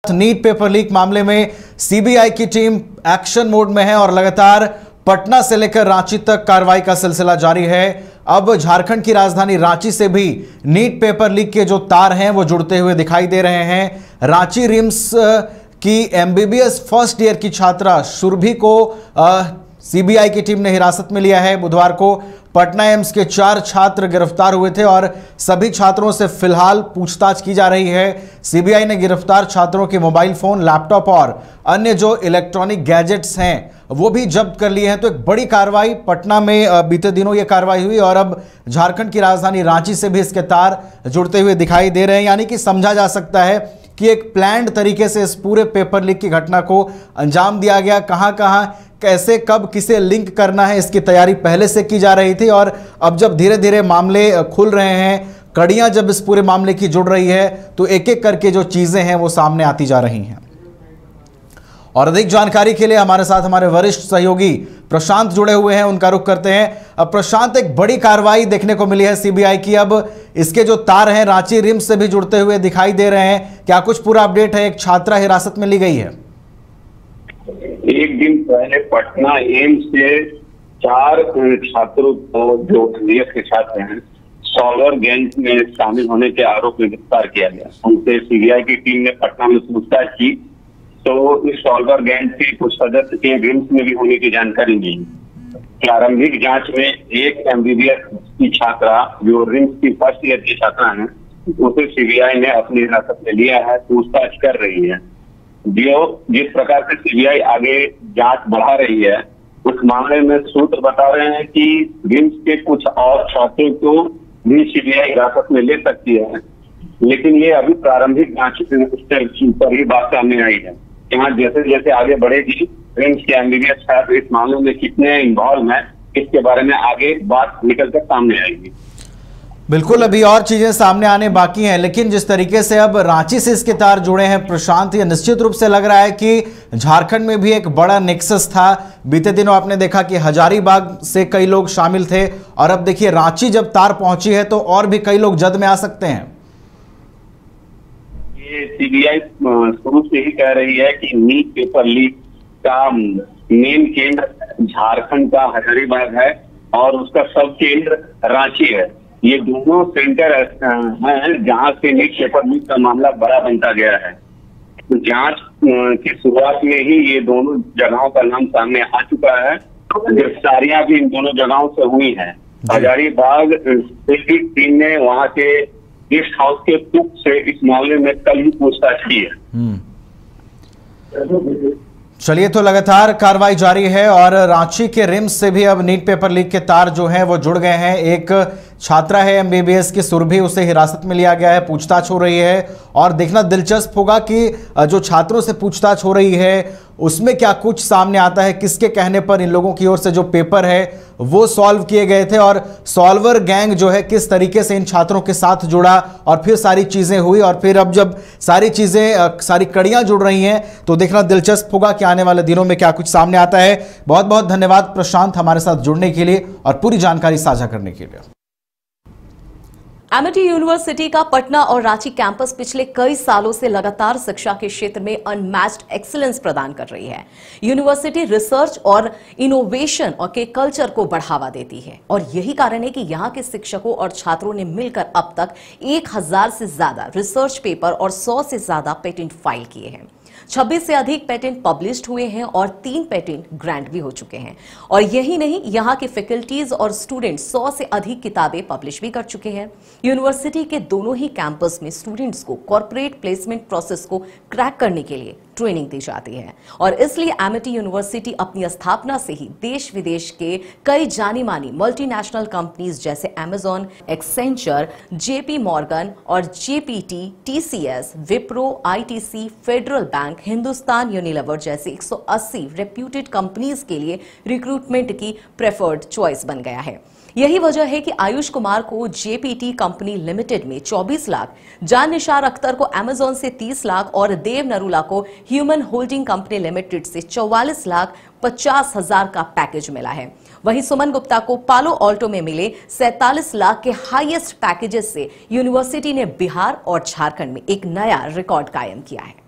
NEET paper leak मामले में CBI की टीम एक्शन मोड में है और लगातार पटना से लेकर रांची तक कार्रवाई का सिलसिला जारी है। अब झारखंड की राजधानी रांची से भी नीट पेपर लीक के जो तार हैं वो जुड़ते हुए दिखाई दे रहे हैं। रांची रिम्स की एमबीबीएस फर्स्ट ईयर की छात्रा सुरभि को सीबीआई की टीम ने हिरासत में लिया है। बुधवार को पटना एम्स के 4 छात्र गिरफ्तार हुए थे और सभी छात्रों से फिलहाल पूछताछ की जा रही है। सीबीआई ने गिरफ्तार छात्रों के मोबाइल फोन, लैपटॉप और अन्य जो इलेक्ट्रॉनिक गैजेट्स हैं वो भी जब्त कर लिए हैं। तो एक बड़ी कार्रवाई पटना में बीते दिनों ये कार्रवाई हुई और अब झारखंड की राजधानी रांची से भी इसके तार जुड़ते हुए दिखाई दे रहे हैं। यानी कि समझा जा सकता है कि एक प्लान्ड तरीके से इस पूरे पेपर लीक की घटना को अंजाम दिया गया। कहां कहां कैसे कब किसे लिंक करना है इसकी तैयारी पहले से की जा रही थी और अब जब धीरे धीरे मामले खुल रहे हैं, कड़ियां जब इस पूरे मामले की जुड़ रही है तो एक एक करके जो चीजें हैं वो सामने आती जा रही हैं। और अधिक जानकारी के लिए हमारे साथ हमारे वरिष्ठ सहयोगी प्रशांत जुड़े हुए हैं, उनका रुख करते हैं। अब प्रशांत, एक बड़ी कार्रवाई देखने को मिली है सीबीआई की, अब इसके जो तार हैं रांची रिम्स से भी जुड़ते हुए दिखाई दे रहे हैं। क्या कुछ पूरा अपडेट है? एक छात्रा हिरासत में ली गई है। एक दिन पहले पटना एम्स से 4 छात्रों को जो एमबीबीएस के छात्र हैं सॉल्वर गैंग में शामिल होने के आरोप में गिरफ्तार किया गया। उनसे सीबीआई की टीम ने पटना में पूछताछ की तो इस सॉल्वर गैंग के कुछ सदस्य के रिम्स में भी होने की जानकारी मिली। प्रारंभिक जांच में एक एमबीबीएस की छात्रा जो रिम्स की फर्स्ट ईयर की छात्रा है उसे सीबीआई ने अपनी हिरासत में लिया है, पूछताछ कर रही है। जिस प्रकार से सीबीआई आगे जांच बढ़ा रही है उस मामले में सूत्र बता रहे हैं कि रिम्स के कुछ और छात्रों को भी सीबीआई हिरासत में ले सकती है, लेकिन ये अभी प्रारंभिक जांच पर ही बात सामने आई है। यहाँ जैसे जैसे आगे बढ़ेगी रिम्स के एमबीबीएस छात्र इस मामले में कितने इन्वॉल्व हैं इसके बारे में आगे बात निकल कर सामने आएगी। बिल्कुल, अभी और चीजें सामने आने बाकी हैं, लेकिन जिस तरीके से अब रांची से इसके तार जुड़े हैं प्रशांत, ये निश्चित रूप से लग रहा है कि झारखंड में भी एक बड़ा नेक्सस था। बीते दिनों आपने देखा कि हजारीबाग से कई लोग शामिल थे और अब देखिए रांची जब तार पहुंची है तो और भी कई लोग जद में आ सकते हैं। ये सीबीआई शुरू से ही कह रही है कि नीट पेपर लीक का मेन केंद्र झारखंड का हजारीबाग है और उसका सब केंद्र रांची है। ये दोनों सेंटर हैं जहां से नीट पेपर लीक का मामला बड़ा बनता गया है। तो जांच की शुरुआत में ही ये दोनों जगहों का नाम सामने आ चुका है। गिरफ्तारियां भी इन दोनों जगहों से हुई हैं। हजारीबाग से भी टीम ने वहां के गेस्ट हाउस के कुक से इस मामले में कल ही पूछताछ की है। चलिए, तो लगातार कार्रवाई जारी है और रांची के रिम्स से भी अब नीट पेपर लीक के तार जो हैं वो जुड़ गए हैं। एक छात्रा है एमबीबीएस की सुरभि, उसे हिरासत में लिया गया है, पूछताछ हो रही है और देखना दिलचस्प होगा कि जो छात्रों से पूछताछ हो रही है उसमें क्या कुछ सामने आता है, किसके कहने पर इन लोगों की ओर से जो पेपर है वो सॉल्व किए गए थे और सॉल्वर गैंग जो है किस तरीके से इन छात्रों के साथ जुड़ा और फिर सारी चीजें हुई और फिर अब जब सारी चीजें सारी कड़ियां जुड़ रही हैं तो देखना दिलचस्प होगा कि आने वाले दिनों में क्या कुछ सामने आता है। बहुत बहुत धन्यवाद प्रशांत हमारे साथ जुड़ने के लिए और पूरी जानकारी साझा करने के लिए। एमिटी यूनिवर्सिटी का पटना और रांची कैंपस पिछले कई सालों से लगातार शिक्षा के क्षेत्र में अनमैच्ड एक्सीलेंस प्रदान कर रही है। यूनिवर्सिटी रिसर्च और इनोवेशन और के कल्चर को बढ़ावा देती है और यही कारण है कि यहाँ के शिक्षकों और छात्रों ने मिलकर अब तक 1000 से ज्यादा रिसर्च पेपर और 100 से ज्यादा पेटेंट फाइल किए हैं। 26 से अधिक पेटेंट पब्लिश्ड हुए हैं और 3 पेटेंट ग्रांट भी हो चुके हैं। और यही नहीं, यहाँ के फैकल्टीज और स्टूडेंट 100 से अधिक किताबें पब्लिश भी कर चुके हैं। यूनिवर्सिटी के दोनों ही कैंपस में स्टूडेंट्स को कॉर्पोरेट प्लेसमेंट प्रोसेस को क्रैक करने के लिए ट्रेनिंग दी जाती है और इसलिए एमिटी यूनिवर्सिटी अपनी स्थापना से ही देश विदेश के कई जानी मानी मल्टीनेशनल कंपनीज जैसे अमेजॉन, एक्सेंचर, जेपी मॉर्गन और GPT, TCS, Wipro, ITC, federal bank, Hindustan Unilever जैसे 180 रेप्यूटेड कंपनीज के लिए रिक्रूटमेंट की प्रेफर्ड चॉइस बन गया है। यही वजह है कि आयुष कुमार को जेपीटी कंपनी लिमिटेड में 24 लाख, जान निसार अख्तर को अमेजॉन से 30 लाख और देव नरूला को ह्यूमन होल्डिंग कंपनी लिमिटेड से 44 लाख 50 हजार का पैकेज मिला है। वहीं सुमन गुप्ता को पालो ऑल्टो में मिले 47 लाख के हाईएस्ट पैकेजेस से यूनिवर्सिटी ने बिहार और झारखंड में एक नया रिकॉर्ड कायम किया है।